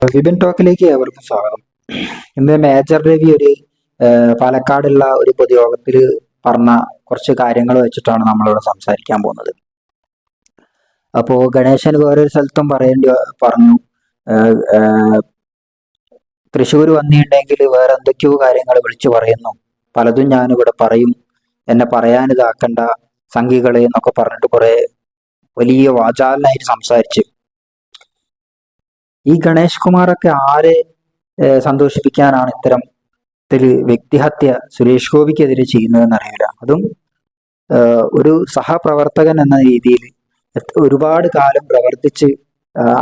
വിപിൻ ടോക്കിലേക്ക് ഏവർക്കും സ്വാഗതം. ഇന്ന് മേജർ രവി പാലക്കാടുള്ള ഒരു പൊതുയോഗത്തിൽ പറഞ്ഞ കുറച്ച് കാര്യങ്ങൾ വെച്ചിട്ടാണ് നമ്മളിവിടെ സംസാരിക്കാൻ പോകുന്നത്. അപ്പോ ഗണേശൻ വേറൊരു സ്ഥലത്തും പറഞ്ഞു തൃശ്ശൂർ വന്നിട്ടുണ്ടെങ്കിൽ വേറെ എന്തൊക്കെയോ കാര്യങ്ങൾ വിളിച്ചു പറയുന്നു, പലതും ഞാനിവിടെ പറയും, എന്നെ പറയാനിതാക്കണ്ട സംഘികളെ എന്നൊക്കെ പറഞ്ഞിട്ട് കുറെ വലിയ വാചാലനായിട്ട് സംസാരിച്ച്. ഈ ഗണേഷ് കുമാറൊക്കെ ആരെ സന്തോഷിപ്പിക്കാനാണ് ഇത്തരത്തിൽ വ്യക്തിഹത്യ സുരേഷ് ഗോപിക്കെതിരെ ചെയ്യുന്നതെന്ന് അറിയില്ല. അതും ഒരു സഹപ്രവർത്തകൻ എന്ന രീതിയിൽ ഒരുപാട് കാലം പ്രവർത്തിച്ച്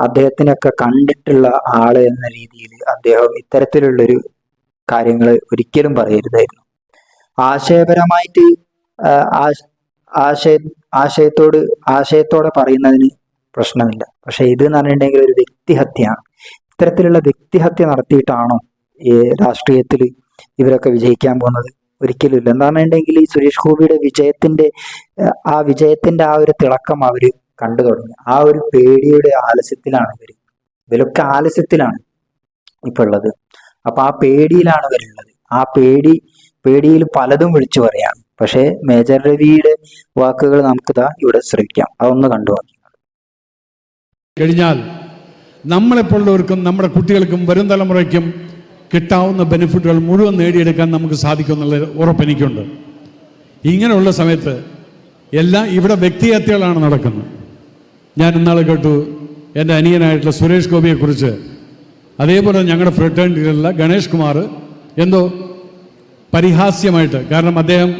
അദ്ദേഹത്തിനൊക്കെ കണ്ടിട്ടുള്ള ആള് എന്ന രീതിയിൽ അദ്ദേഹം ഇത്തരത്തിലുള്ളൊരു കാര്യങ്ങൾ ഒരിക്കലും പറയരുതായിരുന്നു. ആശയപരമായിട്ട് ആശയത്തോടെ പറയുന്നതിന് പ്രശ്നമില്ല. പക്ഷെ ഇത് എന്ന് പറഞ്ഞിട്ടുണ്ടെങ്കിൽ ഒരു വ്യക്തിഹത്യയാണ്. ഇത്തരത്തിലുള്ള വ്യക്തിഹത്യ നടത്തിയിട്ടാണോ ഈ രാഷ്ട്രീയത്തിൽ ഇവരൊക്കെ വിജയിക്കാൻ പോകുന്നത്? ഒരിക്കലും ഇല്ല. എന്താ പറഞ്ഞിട്ടുണ്ടെങ്കിൽ ഈ സുരേഷ് ഗോപിയുടെ വിജയത്തിന്റെ ആ ഒരു തിളക്കം അവര് കണ്ടു തുടങ്ങി. ആ ഒരു പേടിയുടെ ആലസ്യത്തിലാണ് ഇവരൊക്കെ ആലസ്യത്തിലാണ് ഇപ്പൊ ഉള്ളത്. അപ്പൊ ആ പേടിയിലാണ് ഇവരുള്ളത്. ആ പേടിയിൽ പലതും വിളിച്ചു പറയാണ്. പക്ഷെ മേജർ രവിയുടെ വാക്കുകൾ നമുക്കിതാ ഇവിടെ ശ്രമിക്കാം. അതൊന്ന് കണ്ടു കഴിഞ്ഞാൽ നമ്മളെപ്പോലുള്ളവർക്കും നമ്മുടെ കുട്ടികൾക്കും വരും തലമുറയ്ക്കും കിട്ടാവുന്ന ബെനിഫിറ്റുകൾ മുഴുവൻ നേടിയെടുക്കാൻ നമുക്ക് സാധിക്കും എന്നുള്ള ഉറപ്പെനിക്കുണ്ട്. ഇങ്ങനെയുള്ള സമയത്ത് എല്ലാം ഇവിടെ വ്യക്തിഹത്യകളാണ് നടക്കുന്നത്. ഞാൻ ഇന്നാളെ കേട്ടു എൻ്റെ അനിയനായിട്ടുള്ള സുരേഷ് ഗോപിയെക്കുറിച്ച്, അതേപോലെ ഞങ്ങളുടെ ഫ്രട്ടേണിറ്റിയിലുള്ള ഗണേഷ് കുമാർ എന്തോ പരിഹാസ്യമായിട്ട്, കാരണം അദ്ദേഹം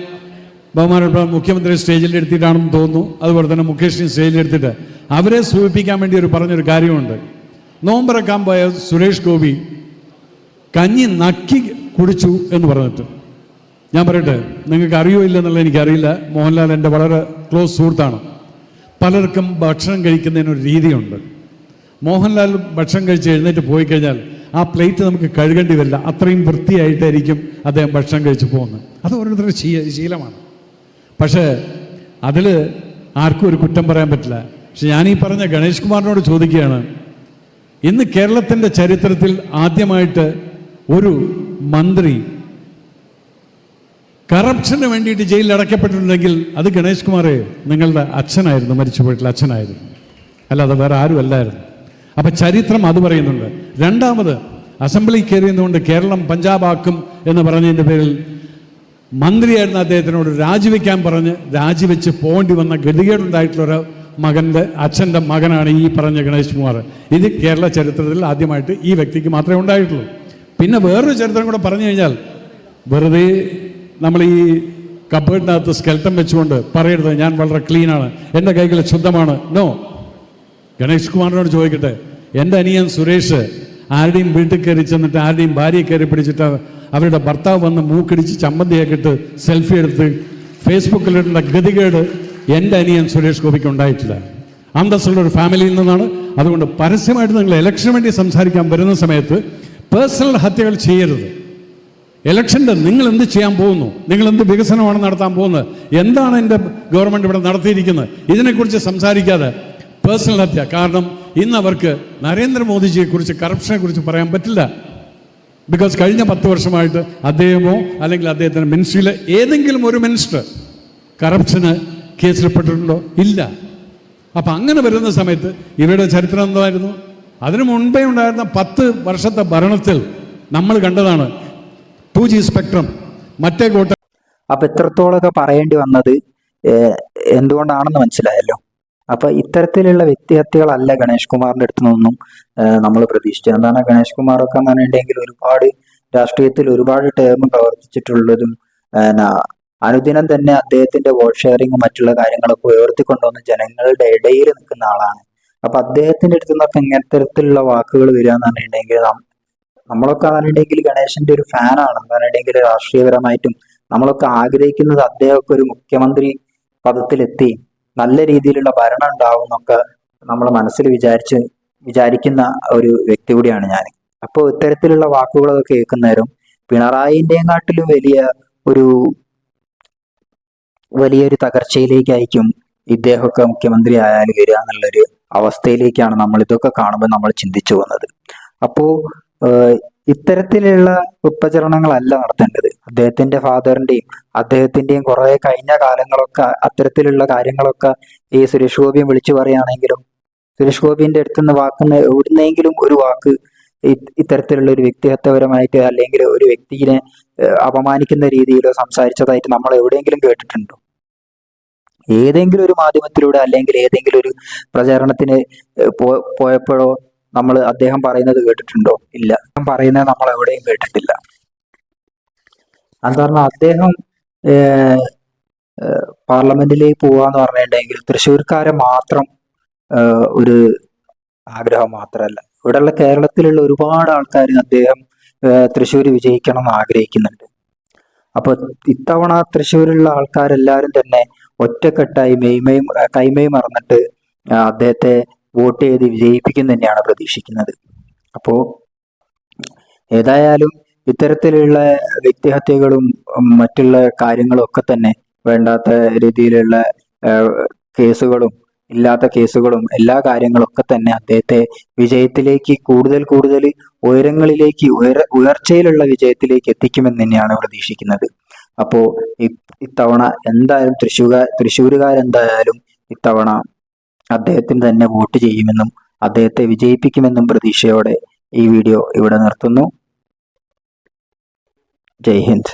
ബഹുമാനപ്പെട്ട മുഖ്യമന്ത്രി സ്റ്റേജിൽ എടുത്തിട്ടാണെന്ന് തോന്നുന്നു, അതുപോലെ തന്നെ മുഖേഷിനെ സ്റ്റേജിൽ എടുത്തിട്ട് അവരെ സൂചിപ്പിക്കാൻ വേണ്ടി പറഞ്ഞൊരു കാര്യമുണ്ട്. നോമ്പറക്കാൻ പോയ സുരേഷ് ഗോപി കഞ്ഞി നക്കി കുടിച്ചു എന്ന് പറഞ്ഞിട്ട്, ഞാൻ പറയട്ടെ, നിങ്ങൾക്ക് അറിയോ ഇല്ലെന്നുള്ളത് എനിക്കറിയില്ല. മോഹൻലാൽ എൻ്റെ വളരെ ക്ലോസ് സുഹൃത്താണ്. പലർക്കും ഭക്ഷണം കഴിക്കുന്നതിനൊരു രീതിയുണ്ട്. മോഹൻലാൽ ഭക്ഷണം കഴിച്ച് എഴുന്നേറ്റ് പോയി കഴിഞ്ഞാൽ ആ പ്ലേറ്റ് നമുക്ക് കഴുകേണ്ടി വരില്ല, അത്രയും വൃത്തിയായിട്ടായിരിക്കും അദ്ദേഹം ഭക്ഷണം കഴിച്ച് പോകുന്നത്. അത് ഓരോരുത്തരുടെ ശീലമാണ്. പക്ഷേ അതിൽ ആർക്കും ഒരു കുറ്റം പറയാൻ പറ്റില്ല. പക്ഷെ ഞാനീ പറഞ്ഞ ഗണേഷ് കുമാറിനോട് ചോദിക്കുകയാണ്, ഇന്ന് കേരളത്തിൻ്റെ ചരിത്രത്തിൽ ആദ്യമായിട്ട് ഒരു മന്ത്രി കറപ്ഷന് വേണ്ടിയിട്ട് ജയിലിൽ അടയ്ക്കപ്പെട്ടിട്ടുണ്ടെങ്കിൽ അത് ഗണേഷ് കുമാറെ നിങ്ങളുടെ അച്ഛനായിരുന്നു, മരിച്ചുപോയിട്ടുള്ള അച്ഛനായിരുന്നു, അല്ലാതെ വേറെ ആരും അല്ലായിരുന്നു. അപ്പം ചരിത്രം അത് പറയുന്നുണ്ട്. രണ്ടാമത് അസംബ്ലി കയറിയതുകൊണ്ട് കേരളം പഞ്ചാബാക്കും എന്ന് പറഞ്ഞതിൻ്റെ പേരിൽ മന്ത്രിയായിരുന്ന അദ്ദേഹത്തിനോട് രാജിവെക്കാൻ പറഞ്ഞ് രാജിവെച്ച് പോകേണ്ടി വന്ന ഗതികേടുണ്ടായിട്ടുള്ളൊരു അച്ഛൻ്റെ മകനാണ് ഈ പറഞ്ഞ ഗണേഷ് കുമാർ. ഇത് കേരള ചരിത്രത്തിൽ ആദ്യമായിട്ട് ഈ വ്യക്തിക്ക് മാത്രമേ ഉണ്ടായിട്ടുള്ളൂ. പിന്നെ വേറൊരു ചരിത്രം കൂടെ പറഞ്ഞു കഴിഞ്ഞാൽ, വെറുതെ നമ്മൾ ഈ കബേർഡിനകത്ത് സ്കെൽട്ടൻ വെച്ചുകൊണ്ട് പറയരുത് ഞാൻ വളരെ ക്ലീനാണ്, എൻ്റെ കൈകൾ ശുദ്ധമാണ്. നോ. ഗണേഷ് കുമാറിനോട് ചോദിക്കട്ടെ, എൻ്റെ അനിയൻ സുരേഷ് ആരുടെയും വീട്ടിൽ കയറി ചെന്നിട്ട് ആരുടെയും ഭാര്യയെ കയറി പിടിച്ചിട്ട് അവരുടെ ഭർത്താവ് വന്ന് മൂക്കിടിച്ച് ചമ്മന്തിയാക്കിയിട്ട് സെൽഫി എടുത്ത് ഫേസ്ബുക്കിലിടേണ്ട ഗതികേട് എൻ്റെ അനിയൻ സുരേഷ് ഗോപിക്ക് ഉണ്ടായിട്ടില്ല. അന്തസ്സുള്ളൊരു ഫാമിലിയിൽ നിന്നാണ്. അതുകൊണ്ട് പരസ്യമായിട്ട് നിങ്ങൾ ഇലക്ഷന് വേണ്ടി സംസാരിക്കാൻ വരുന്ന സമയത്ത് പേഴ്സണൽ ഹത്യകൾ ചെയ്യരുത്. ഇലക്ഷൻ്റെ നിങ്ങൾ എന്ത് ചെയ്യാൻ പോകുന്നു, നിങ്ങൾ എന്ത് വികസനമാണ് നടത്താൻ പോകുന്നത്, എന്താണ് എൻ്റെ ഗവൺമെൻറ് ഇവിടെ നടത്തിയിരിക്കുന്നത്, ഇതിനെക്കുറിച്ച് സംസാരിക്കാതെ പേഴ്സണൽ ഹത്യ. കാരണം ഇന്ന് അവർക്ക് നരേന്ദ്രമോദിജിയെക്കുറിച്ച് കറപ്ഷനെക്കുറിച്ച് പറയാൻ പറ്റില്ല. ബിക്കോസ് കഴിഞ്ഞ 10 വർഷമായിട്ട് അദ്ദേഹമോ അല്ലെങ്കിൽ അദ്ദേഹത്തിൻ്റെ മിനിസ്ട്രിയിലെ ഏതെങ്കിലും ഒരു മിനിസ്റ്റർ കറപ്ഷന് കേസിൽപ്പെട്ടിട്ടുണ്ടോ? ഇല്ല. അപ്പം അങ്ങനെ വരുന്ന സമയത്ത് ഇവരുടെ ചരിത്രം എന്തായിരുന്നു? അതിനു മുൻപേ ഉണ്ടായിരുന്ന 10 വർഷത്തെ ഭരണത്തിൽ നമ്മൾ കണ്ടതാണ് 2G സ്പെക്ട്രം, മറ്റേ കോട്ട. അപ്പൊ ഇത്രത്തോളമൊക്കെ പറയേണ്ടി വന്നത് എന്തുകൊണ്ടാണെന്ന് മനസ്സിലായല്ലോ. അപ്പൊ ഇത്തരത്തിലുള്ള വ്യക്തിഹത്യകളല്ല ഗണേഷ് കുമാറിന്റെ അടുത്ത് നിന്നും നമ്മൾ പ്രതീക്ഷിച്ചത്. എന്താണ് ഗണേഷ് കുമാറൊക്കെ എന്ന് പറഞ്ഞിട്ടുണ്ടെങ്കിൽ ഒരുപാട് രാഷ്ട്രീയത്തിൽ ഒരുപാട് ടേം പ്രവർത്തിച്ചിട്ടുള്ളതും അനുദിനം തന്നെ അദ്ദേഹത്തിന്റെ വോട്ട് ഷെയറിങ്ങും മറ്റുള്ള കാര്യങ്ങളൊക്കെ ഉയർത്തിക്കൊണ്ടുവന്ന് ജനങ്ങളുടെ ഇടയിൽ നിൽക്കുന്ന ആളാണ്. അപ്പൊ അദ്ദേഹത്തിന്റെ അടുത്ത് നിന്നൊക്കെ ഇങ്ങനത്തരത്തിലുള്ള വാക്കുകൾ വരിക എന്ന് പറഞ്ഞിട്ടുണ്ടെങ്കിൽ നമ്മളൊക്കെ പറഞ്ഞിട്ടുണ്ടെങ്കിൽ ഗണേശന്റെ ഒരു ഫാനാണ്. എന്ന് പറഞ്ഞിട്ടുണ്ടെങ്കിൽ രാഷ്ട്രീയപരമായിട്ടും നമ്മളൊക്കെ ആഗ്രഹിക്കുന്നത് അദ്ദേഹമൊക്കെ ഒരു മുഖ്യമന്ത്രി പദത്തിലെത്തി നല്ല രീതിയിലുള്ള ഭരണം ഉണ്ടാവും എന്നൊക്കെ നമ്മളെ മനസ്സിൽ വിചാരിക്കുന്ന ഒരു വ്യക്തി കൂടിയാണ് ഞാൻ. അപ്പോൾ ഇത്തരത്തിലുള്ള വാക്കുകളൊക്കെ കേൾക്കുന്നേരം പിണറായിന്റെയും വലിയൊരു തകർച്ചയിലേക്കായിരിക്കും ഇദ്ദേഹമൊക്കെ മുഖ്യമന്ത്രി ആയാലും വരിക എന്നുള്ളൊരു അവസ്ഥയിലേക്കാണ് നമ്മൾ ഇതൊക്കെ കാണുമ്പോൾ നമ്മൾ ചിന്തിച്ചു പോകുന്നത്. അപ്പോ ഏഹ്, ഇത്തരത്തിലുള്ള കുപ്രചരണങ്ങളല്ല നടത്തേണ്ടത്. അദ്ദേഹത്തിന്റെ ഫാദറിന്റെയും അദ്ദേഹത്തിന്റെയും കുറെ കഴിഞ്ഞ കാലങ്ങളൊക്കെ അത്തരത്തിലുള്ള കാര്യങ്ങളൊക്കെ ഈ സുരേഷ് ഗോപിയും വിളിച്ചു പറയുകയാണെങ്കിലും സുരേഷ് ഗോപിന്റെ അടുത്തുനിന്ന് വാക്കുന്ന എവിടുന്നെങ്കിലും ഒരു വാക്ക് ഇത്തരത്തിലുള്ള ഒരു വ്യക്തിഹത്യപരമായിട്ട് അല്ലെങ്കിൽ ഒരു വ്യക്തിയെ അപമാനിക്കുന്ന രീതിയിലോ സംസാരിച്ചതായിട്ട് നമ്മൾ എവിടെയെങ്കിലും കേട്ടിട്ടുണ്ടോ? ഏതെങ്കിലും ഒരു മാധ്യമത്തിലൂടെ അല്ലെങ്കിൽ ഏതെങ്കിലും ഒരു പ്രചാരണത്തിന് പോയപ്പോഴോ നമ്മൾ അദ്ദേഹം പറയുന്നത് കേട്ടിട്ടുണ്ടോ? ഇല്ല. അദ്ദേഹം പറയുന്നത് നമ്മൾ എവിടെയും കേട്ടിട്ടില്ല. അത് പറഞ്ഞാൽ അദ്ദേഹം ഏഹ്, പാർലമെന്റിലേക്ക് പോവാന്ന് പറഞ്ഞിട്ടുണ്ടെങ്കിൽ തൃശ്ശൂർക്കാരെ മാത്രം ഒരു ആഗ്രഹം മാത്രമല്ല, ഇവിടെയുള്ള കേരളത്തിലുള്ള ഒരുപാട് ആൾക്കാർ അദ്ദേഹം തൃശ്ശൂർ വിജയിക്കണം എന്ന് ആഗ്രഹിക്കുന്നുണ്ട്. അപ്പൊ ഇത്തവണ തൃശ്ശൂരുള്ള ആൾക്കാരെല്ലാരും തന്നെ ഒറ്റക്കെട്ടായി മെയ്മയും കൈമയും മറന്നിട്ട് അദ്ദേഹത്തെ വോട്ട് ചെയ്ത് വിജയിപ്പിക്കും തന്നെയാണ് പ്രതീക്ഷിക്കുന്നത്. അപ്പോ ഏതായാലും ഇത്തരത്തിലുള്ള വ്യക്തിഹത്യകളും മറ്റുള്ള കാര്യങ്ങളും ഒക്കെ തന്നെ വേണ്ടാത്ത രീതിയിലുള്ള കേസുകളും ഇല്ലാത്ത കേസുകളും എല്ലാ കാര്യങ്ങളൊക്കെ തന്നെ അദ്ദേഹത്തെ വിജയത്തിലേക്ക് കൂടുതൽ കൂടുതൽ ഉയരങ്ങളിലേക്ക് ഉയർച്ചയിലുള്ള വിജയത്തിലേക്ക് എത്തിക്കുമെന്ന് തന്നെയാണ് പ്രതീക്ഷിക്കുന്നത്. അപ്പോ ഇത്തവണ എന്തായാലും തൃശ്ശൂരുകാരെന്തായാലും ഇത്തവണ അദ്ദേഹത്തിന് തന്നെ വോട്ട് ചെയ്യുമെന്നും അദ്ദേഹത്തെ വിജയിപ്പിക്കുമെന്നും പ്രതീക്ഷയോടെ ഈ വീഡിയോ ഇവിടെ നിർത്തുന്നു. ജയ് ഹിന്ദ്.